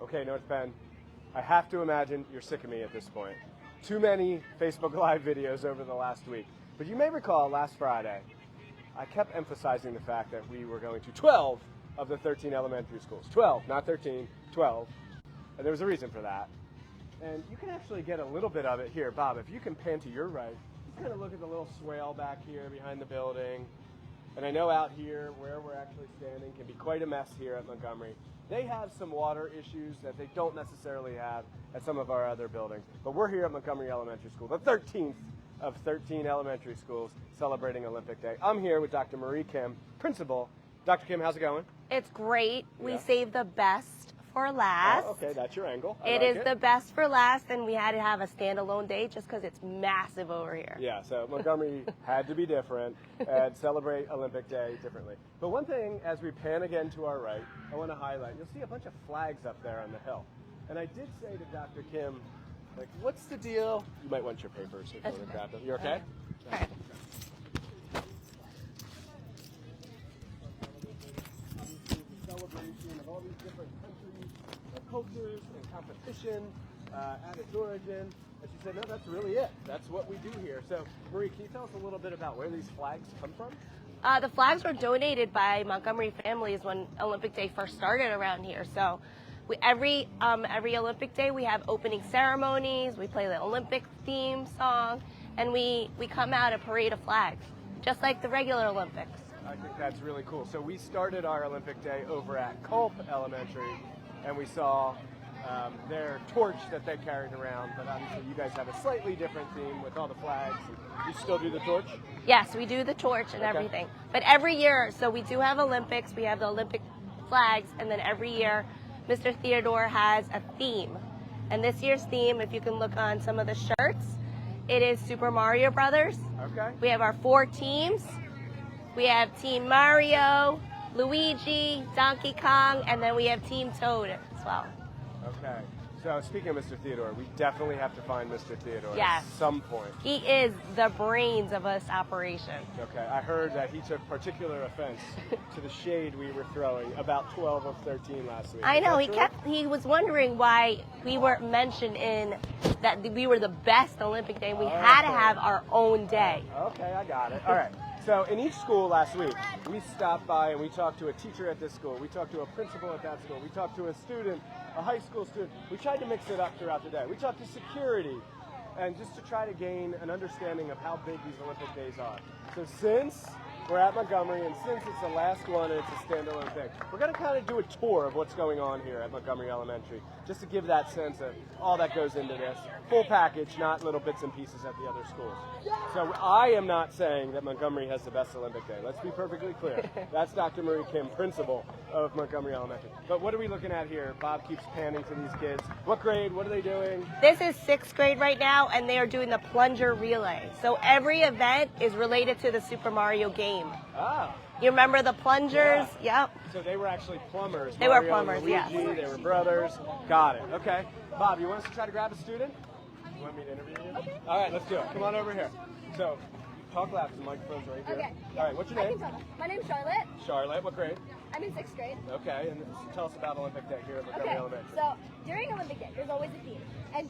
Okay, no, it's Ben. I have to imagine you're sick of me at this point. Too many Facebook Live videos over the last week. But you may recall last Friday, I kept emphasizing the fact that we were going to 12 of the 13 elementary schools. 12, not 13, 12. And there was a reason for that. And you can actually get a little bit of it here. Bob, if you can pan to your right, you kind of look at the little swale back here behind the building. And I know out here, where we're actually standing, can be quite a mess here at Montgomery. They have some water issues that they don't necessarily have at some of our other buildings. But we're here at Montgomery Elementary School, the 13th of 13 elementary schools celebrating Olympic Day. I'm here with Dr. Marie Kim, principal. Dr. Kim, how's it going? It's great. Yeah. We saved the best for last. Oh, okay, that's your angle. It is the best for last, and we had to have a standalone day just because it's massive over here. Yeah, so Montgomery had to be different and celebrate Olympic Day differently. But one thing, as we pan again to our right, I want to highlight, you'll see a bunch of flags up there on the hill. And I did say to Dr. Kim, like, what's the deal? You might want your papers if you want to grab them. You okay? Okay. Celebration of all these different countries, cultures, and competition at its origin. And she said, no, that's really it. That's what we do here. So, Marie, can you tell us a little bit about where these flags come from? The flags were donated by Montgomery families when Olympic Day first started around here. So every Olympic Day we have opening ceremonies, we play the Olympic theme song, and we come out a parade of flags, just like the regular Olympics. I think that's really cool. So we started our Olympic Day over at Culp Elementary, and we saw their torch that they carried around, but obviously you guys have a slightly different theme with all the flags. You still do the torch? Yes, we do the torch and everything. But every year, so we do have Olympics, we have the Olympic flags, and then every year Mr. Theodore has a theme. And this year's theme, if you can look on some of the shirts, it is Super Mario Brothers. Okay. We have our 4 teams. We have Team Mario, Luigi, Donkey Kong, and then we have Team Toad as well. Okay. So speaking of Mr. Theodore, we definitely have to find Mr. Theodore Yes. at some point. He is the brains of this operation. Okay. I heard that he took particular offense to the shade we were throwing about 12 of 13 last week. I know, Is that true? he was wondering why we weren't mentioned in that we were the best Olympic Day. We had to have our own day. Okay, I got it. All right. So in each school last week, we stopped by and we talked to a teacher at this school. We talked to a principal at that school. We talked to a student, a high school student. We tried to mix it up throughout the day. We talked to security, and just to try to gain an understanding of how big these Olympic days are. So since we're at Montgomery, and since it's the last one and it's a standalone thing, we're going to kind of do a tour of what's going on here at Montgomery Elementary, just to give that sense of all that goes into this. Full package, not little bits and pieces at the other schools. So I am not saying that Montgomery has the best Olympic Day. Let's be perfectly clear. That's Dr. Marie Kim, principal of Montgomery Elementary. But what are we looking at here? Bob keeps panning to these kids. What grade? What are they doing? This is 6th grade right now, and they are doing the plunger relay. So every event is related to the Super Mario game. Ah. You remember the plungers? Yeah. Yep. So they were actually plumbers. They were Mario plumbers, and Luigi, yes. They were brothers. Got it. Okay. Bob, you want us to try to grab a student? You want me to interview you? Okay. All right, let's do it. Come on over here. So, talk loud, the microphone's right here. Okay. All right, what's your name? My name's Charlotte. Charlotte, what grade? I'm in 6th grade. Okay, and tell us about Olympic Day here at Montgomery Okay, Elementary. so during Olympic Day, there's always a theme. And,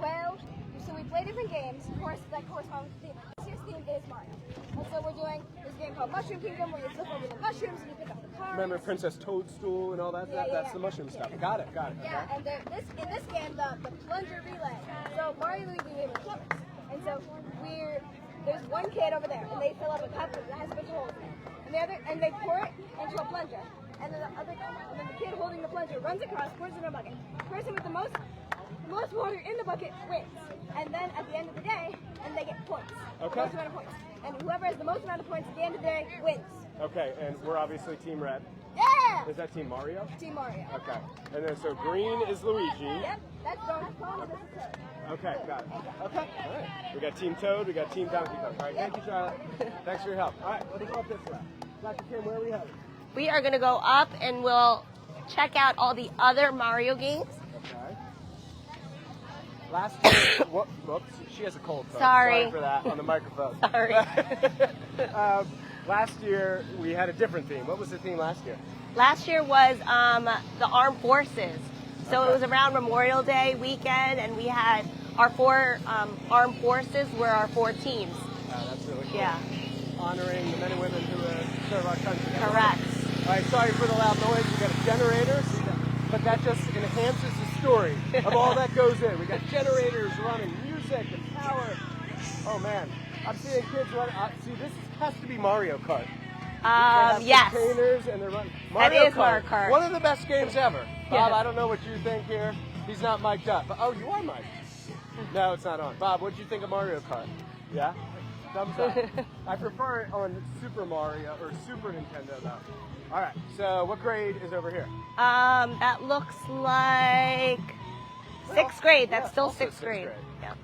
well, so we play different games, of course, that correspond with the theme. This year's theme is Mario. And so we're doing this game called Mushroom Kingdom, where you flip over the mushrooms and you pick up the cards. Remember Princess Toadstool and all that? Yeah, That's yeah. the mushroom stuff. Got it. Yeah, and in this game, the plunger relay. So Mario, Luigi, and Amy are plumbers. And so there's one kid over there, and they fill up a cup that has a bunch of holes in it. And they pour it into a plunger. And then the kid holding the plunger runs across, pours it in a bucket. The person with the most water in the bucket wins. And then at the end of the day, and they get points. Okay. Most amount of points. And whoever has the most amount of points at the end of the day wins. Okay, and we're obviously Team Red. Yeah! Is that Team Mario? Team Mario. Okay. And then so green is Luigi. Yep, that's Donkey Kong. This is Toad. Okay, got it. Okay, all right. We got Team Toad, we got Team Donkey Kong. All right, thank you, Charlotte. Thanks for your help. All right, let's go up this way. Dr. Kim, where are we headed? We are going to go up and we'll check out all the other Mario games. Okay. Last year, whoops, she has a cold. Folks. Sorry for that on the microphone. Sorry. Last year we had a different theme. What was the theme last year? Last year was the Armed Forces. So it was around Memorial Day weekend, and we had our 4 armed forces were our 4 teams. That's really cool. Yeah. Honoring the men and women who serve our country. Correct. All right, sorry for the loud noise. We got a generator, but that just enhances the story of all that goes in. We got generators running, music and power. Oh man, I'm seeing kids run. See, this has to be Mario Kart. Yes. Containers and they're running. That is Mario Kart. One of the best games ever. Bob, Yeah. I don't know what you think here. He's not mic'd up. But, oh, you are mic'd. No, it's not on. Bob, what did you think of Mario Kart? Yeah? Thumbs up. I prefer it on Super Mario or Super Nintendo though. All right. So what grade is over here? That looks like 6th grade. That's Yeah, still also 6th grade. Yeah.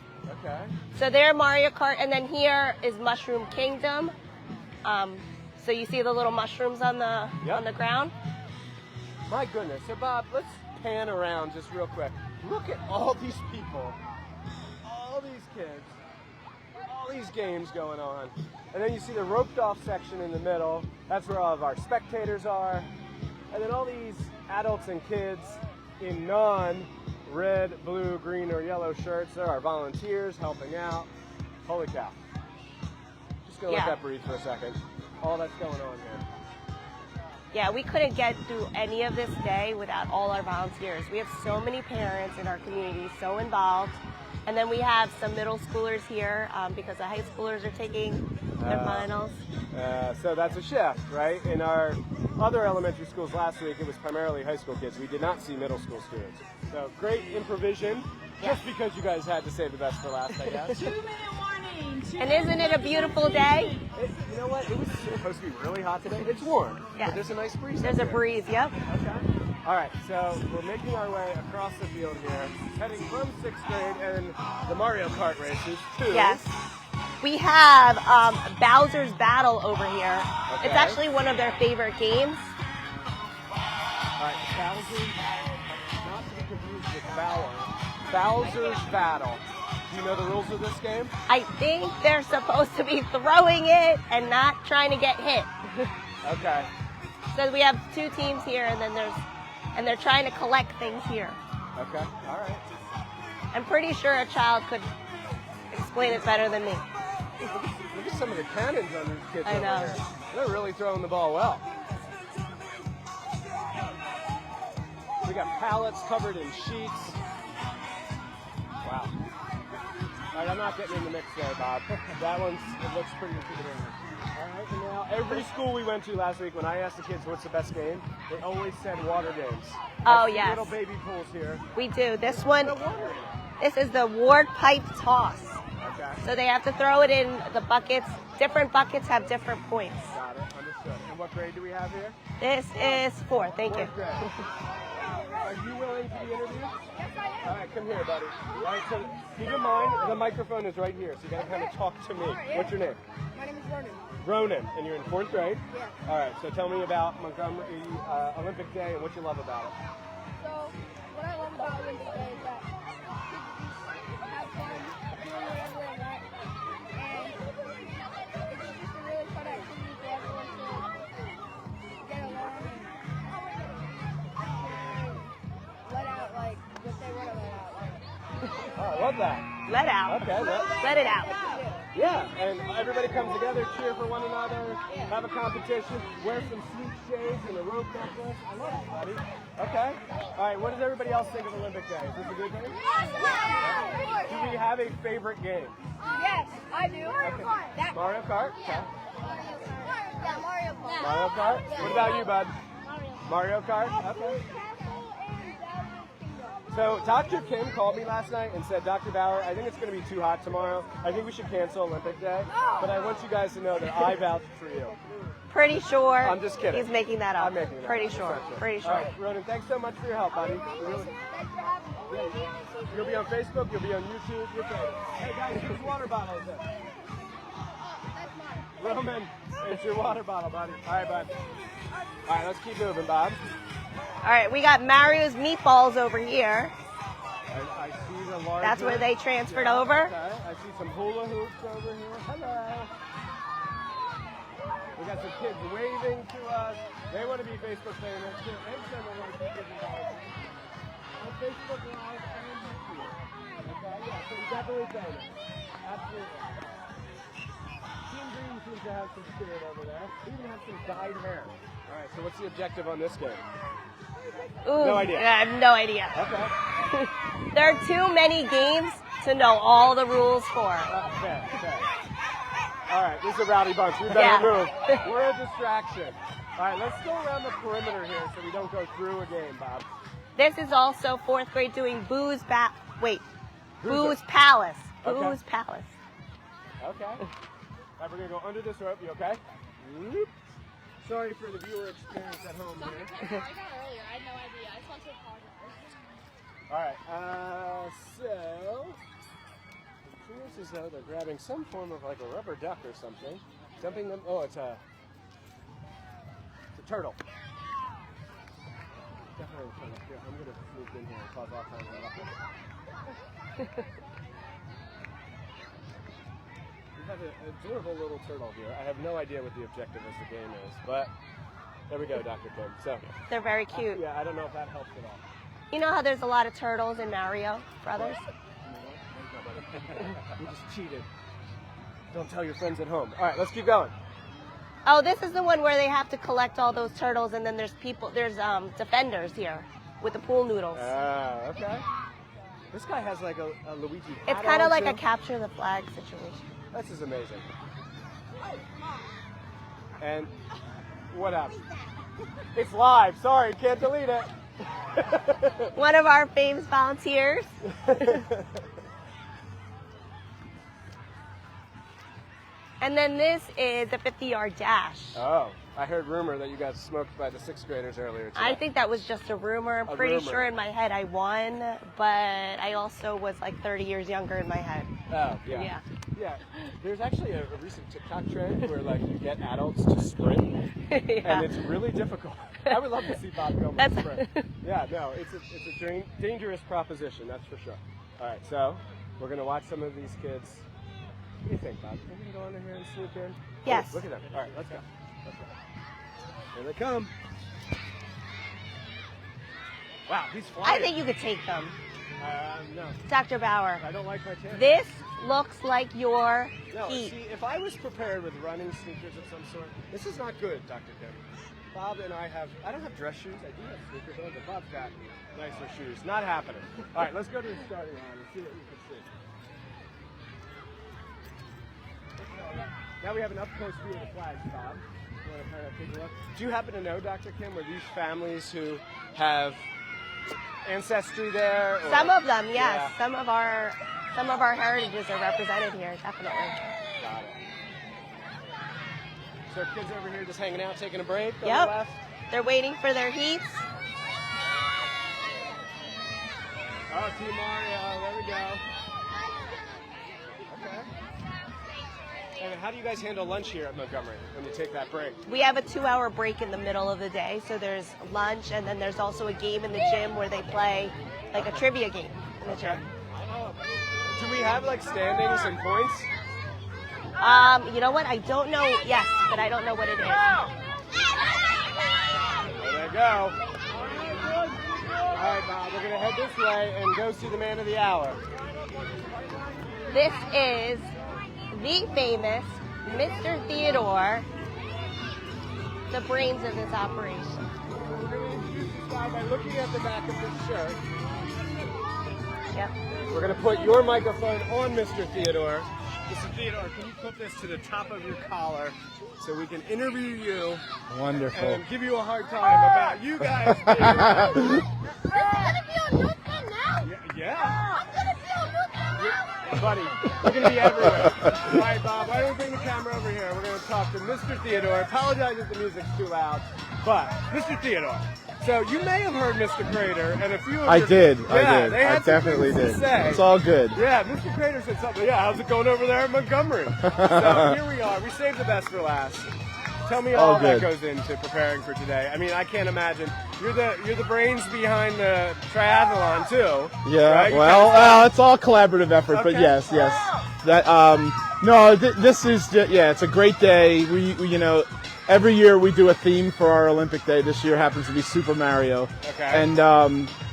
Okay. So there, Mario Kart, and then here is Mushroom Kingdom. So you see the little mushrooms on the ground. My goodness. So Bob, let's pan around just real quick. Look at all these people, all these kids, all these games going on. And then you see the roped off section in the middle. That's where all of our spectators are. And then all these adults and kids in non-red, blue, green, or yellow shirts. There are volunteers helping out. Holy cow. Just gonna let that breathe for a second. All that's going on here. Yeah, we couldn't get through any of this day without all our volunteers. We have so many parents in our community, so involved. And then we have some middle schoolers here because the high schoolers are taking their finals. So that's a shift, right? In our other elementary schools last week, it was primarily high school kids. We did not see middle school students. So great improvisation, just because you guys had to save the best for last, I guess. 2-minute warning. And isn't it a beautiful day? You know what? It was supposed to be really hot today. It's warm. Yeah. But there's a nice breeze. There's a up here. breeze, yep. Okay. All right, so we're making our way across the field here, heading from 6th grade and the Mario Kart races to... Yes. We have Bowser's Battle over here. Okay. It's actually one of their favorite games. All right, Bowser's, not to be confused with Bauer. Bowser's Battle. Do you know the rules of this game? I think they're supposed to be throwing it and not trying to get hit. Okay. So we have 2 teams here, and then they're trying to collect things here. Okay, all right. I'm pretty sure a child could explain it better than me. Look at some of the cannons on these kids I over know. here. They're really throwing the ball well. We got pallets covered in sheets. Wow. All right, I'm not getting in the mix there, Bob. That it looks pretty intimidating. All right, and now every school we went to last week, when I asked the kids what's the best game, they always said water games. Oh, I see yes. Little baby pools here. We do. This one, No water. this is the ward pipe toss. Okay. So they have to throw it in the buckets. Different buckets have different points. Got it. Understood. And what grade do we have here? This is 4. Thank you. Fourth grade. Are you willing to be interviewed? Yes, I am. All right, come here, buddy. All right, so keep in mind, the microphone is right here, so you got to kind of talk to me. What's your name? My name is Ronan. Ronan, and you're in 4th grade? Yeah. All right, so tell me about Montgomery Olympic Day and what you love about it. So, what I love about Olympic Day is that kids have fun doing whatever they want, and it's just a really fun activity for everyone to get along and let out like what they want to let out. Oh, I love that. Let out. Okay, Let it out. yeah, and everybody comes together, cheer for one another, have a competition, wear some sneak shades and a rope necklace. I love it, buddy. Okay. All right, what does everybody else think of Olympic Day? Is this a good day? Do we have a favorite game? Yes, I do. Okay. Mario Kart? Okay. Yeah, Mario Kart. Mario Kart? What about you, bud? Mario Kart? Okay. So Dr. Kim called me last night and said, Dr. Bauer, I think it's going to be too hot tomorrow. I think we should cancel Olympic Day. But I want you guys to know that I vouched for you. Pretty sure. I'm just kidding. He's making that up. I'm making it up. Pretty sure. Pretty sure. All right, Ronan, thanks so much for your help, buddy. You'll be on Facebook, you'll be on YouTube. You're great. Hey, guys, whose water bottle is this? Roman, it's your water bottle, buddy. All right, bud. All right, let's keep moving, Bob. All right, we got Mario's meatballs over here. I see the large. That's where they transferred over. Okay. I see some hula hoops over here. Hello. We got some kids waving to us. They want to be Facebook famous too. And some of them want to be on Facebook Live and YouTube. Okay, yeah, so you're definitely famous. Absolutely. Team Green seems to have some spirit over there. They even have some dyed hair. All right, so what's the objective on this game? Ooh, No idea. I have no idea. Okay. There are too many games to know all the rules for. Fair. All right, this is a rowdy bunch. We better move. We're a distraction. All right, let's go around the perimeter here so we don't go through a game, Bob. This is also fourth grade doing Boo's Palace. Okay. Boo's Palace. Okay. All right, we're going to go under this rope. You okay? Whoop. Sorry for the viewer experience at home here. I got earlier. I had no idea. I just want to apologize. All right, so it appears as though they're grabbing some form of like a rubber duck or something. Jumping them. Oh, it's a turtle. Definitely a turtle. Here, I'm going to sneak in here and cause all kinds of ruckus. We have an adorable little turtle here. I have no idea what the objective of the game is, but there we go, Dr. Kim. So They're very cute. yeah, I don't know if that helps at all. You know how there's a lot of turtles in Mario Brothers? You just cheated. Don't tell your friends at home. All right, let's keep going. Oh, this is the one where they have to collect all those turtles, and then there's defenders here with the pool noodles. Okay. This guy has like a Luigi hat It's kind of on, like too. a capture the flag situation. This is amazing. And what happened? It's live. Sorry, can't delete it. One of our famous volunteers. And then this is a 50-yard dash. Oh, I heard rumor that you got smoked by the sixth graders earlier today. I think that was just a rumor. I'm pretty sure in my head I won, but I also was like 30 years younger in my head. Oh, yeah. Yeah. There's actually a recent TikTok trend where like you get adults to sprint, and it's really difficult. I would love to see Bob go and sprint. Yeah, no, it's a dangerous proposition, that's for sure. All right, so we're gonna watch some of these kids. What do you think, Bob? Think we can go under here and sneak in? Yes. Oh, look at them. All right, let's go. Here they come. Wow, he's flying. I think you could take them. No. Dr. Bauer. I don't like my chances. This looks like your No, heat. see, if I was prepared with running sneakers of some sort, this is not good, Dr. Kim. Bob and I don't have dress shoes. I do have sneakers on, but Bob's got nicer shoes. Not happening. All right, let's go to the starting line and see what we can see. Now we have an up-close view of the flags, Bob. You want to kind of take a look? Do you happen to know, Dr. Kim, were these families who have ancestry there? Or? Some of them, yes. Yeah. Some of our heritages are represented here, definitely. Got it. So kids over here just hanging out, taking a break on the Yep. left? They're waiting for their heats. Oh, Team Mario, there we go. Okay. And how do you guys handle lunch here at Montgomery when you take that break? We have a 2-hour break in the middle of the day, so there's lunch, and then there's also a game in the gym where they play like a trivia game in the gym. Do we have like standings and points? You know what? I don't know. Yes, but I don't know what it is. There they go. All right, Bob, we're going to head this way and go see the man of the hour. This is the famous Mr. Theodore, the brains of this operation. We're going to introduce this guy by looking at the back of this shirt. Yep. We're going to put your microphone on Mr. Theodore. Mr. Theodore, can you put this to the top of your collar so we can interview you? Wonderful. And give you a hard time about you guys being... I'm gonna be on North Bend now. Yeah. I'm gonna be on North Bend now. Buddy, you're going to be everywhere. All right, Bob, why don't we bring the camera over here? We're going to talk to Mr. Theodore. Apologize if the music's too loud, but Mr. Theodore. So you may have heard Mr. Crater and a few of I your... did. Yeah, I did. They had I some definitely things did. to say. It's all good. Yeah, Mr. Crater said something. Yeah, how's it going over there at Montgomery? So here we are. We saved the best for last. Tell me all that goes into preparing for today. I mean, I can't imagine. You're the brains behind the triathlon too. Yeah. right? Well, it's all collaborative effort, but Okay. yes. That no, this is just, it's a great day. We every year we do a theme for our Olympic Day. This year happens to be Super Mario. Okay. And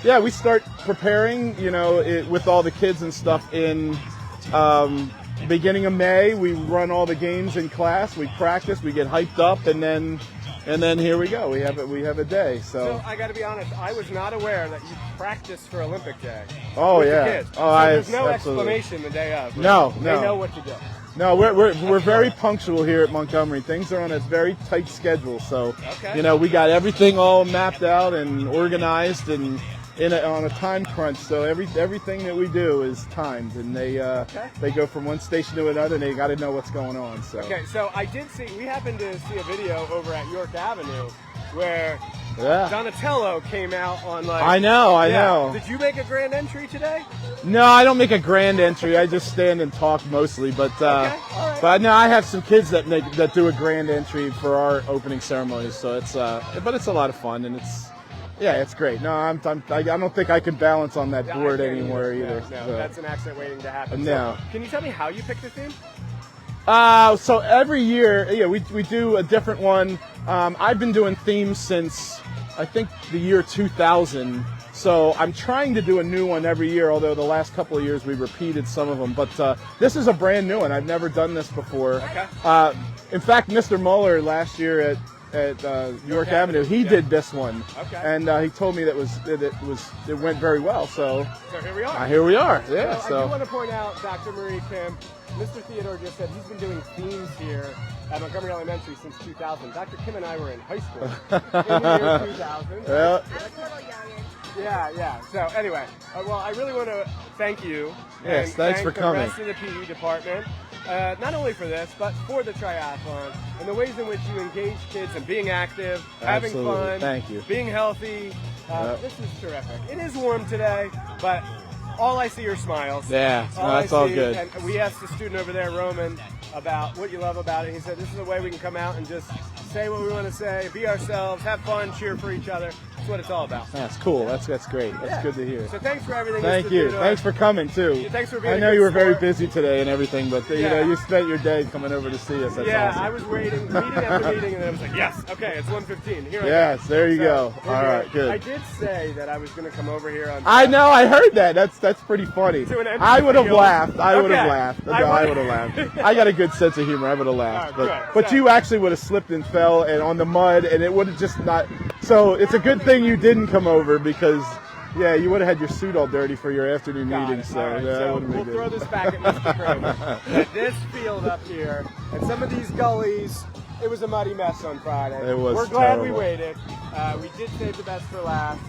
yeah, we start preparing, with all the kids and stuff in beginning of May. We run all the games in class. We practice. We get hyped up, and then here we go. We have a day. So I got to be honest. I was not aware that you practiced for Olympic Day. Oh with yeah. The kids. Oh, so there's no absolutely. explanation the day of. Right? No. They know what to do. No, we're very punctual here at Montgomery. Things are on a very tight schedule, so we got everything all mapped out and organized and on a time crunch. So everything that we do is timed, and they go from one station to another, and they got to know what's going on. So so I did see. We happened to see a video over at York Avenue where Donatello came out on I know. Did you make a grand entry today? No, I don't make a grand entry. I just stand and talk mostly. But all right. but no, I have some kids that do a grand entry for our opening ceremonies. So it's but it's a lot of fun, and it's great. No, I don't think I can balance on that board anymore either. No, so. That's an accident waiting to happen. No. So, can you tell me how you picked the theme? So every year, we do a different one. I've been doing themes since I think the year 2000. So I'm trying to do a new one every year, although the last couple of years we repeated some of them. But this is a brand new one. I've never done this before. Okay. In fact, Mr. Mueller last year at York Avenue, he did this one. Okay. And he told me that it went very well. So here we are. Here we are. Yeah. I do want to point out, Dr. Marie Kim, Mr. Theodore just said he's been doing themes here at Montgomery Elementary since 2000. Dr. Kim and I were in high school in the year 2000. Yeah. I was a little younger. Yeah. So anyway, well, I really want to thank you. Yes, and thanks for coming. The rest of the PE department, not only for this, but for the triathlon and the ways in which you engage kids and being active, having fun, Thank you. being healthy. This is terrific. It is warm today, but all I see are smiles. Yeah, that's all good. And we asked the student over there, Roman, about what you love about it. He said, this is a way we can come out and just say what we want to say, be ourselves, have fun, cheer for each other. That's what it's all about. That's cool. That's great. That's good to hear. So thanks for everything. Thank Mr. you. Theodore. Thanks for coming too. Thanks for being I know a you were good very sport. busy today and everything, but you spent your day coming over to see us. That's awesome. I was waiting, meeting after meeting, and then I was like, yes, okay, it's 1:15. Here I go. Yes, there you go. All right, good. I did say that I was going to come over here on. I know. I heard that. That's pretty funny. To an empty I would have field. laughed. I would have Okay. laughed. No, I I would- would have laughed. I got a good sense of humor. I would have laughed. All right, But good. you actually would have slipped and fell and on the mud, and it would have just not. So it's a good thing you didn't come over because. Yeah, you would have had your suit all dirty for your afternoon meeting, so All right, that so wouldn't be we'll good. throw this back at Mr. Kramer. At this field up here, and some of these gullies, it was a muddy mess on Friday. It was We're glad we terrible. waited. We did save the best for last.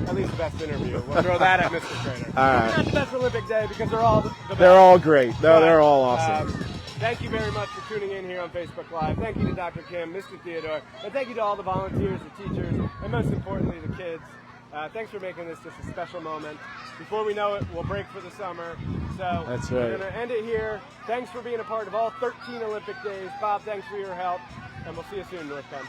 At least the best interview. We'll throw that at Mr. Kramer. All right. Not the best Olympic Day because they're all the best. They're all great. No, But, they're all awesome. Thank you very much for tuning in here on Facebook Live. Thank you to Dr. Kim, Mr. Theodore, and thank you to all the volunteers, the teachers, and most importantly, the kids. Thanks for making this just a special moment. Before we know it, we'll break for the summer. So That's we're right. going to end it here. Thanks for being a part of all 13 Olympic days. Bob, thanks for your help. And we'll see you soon, North Penn.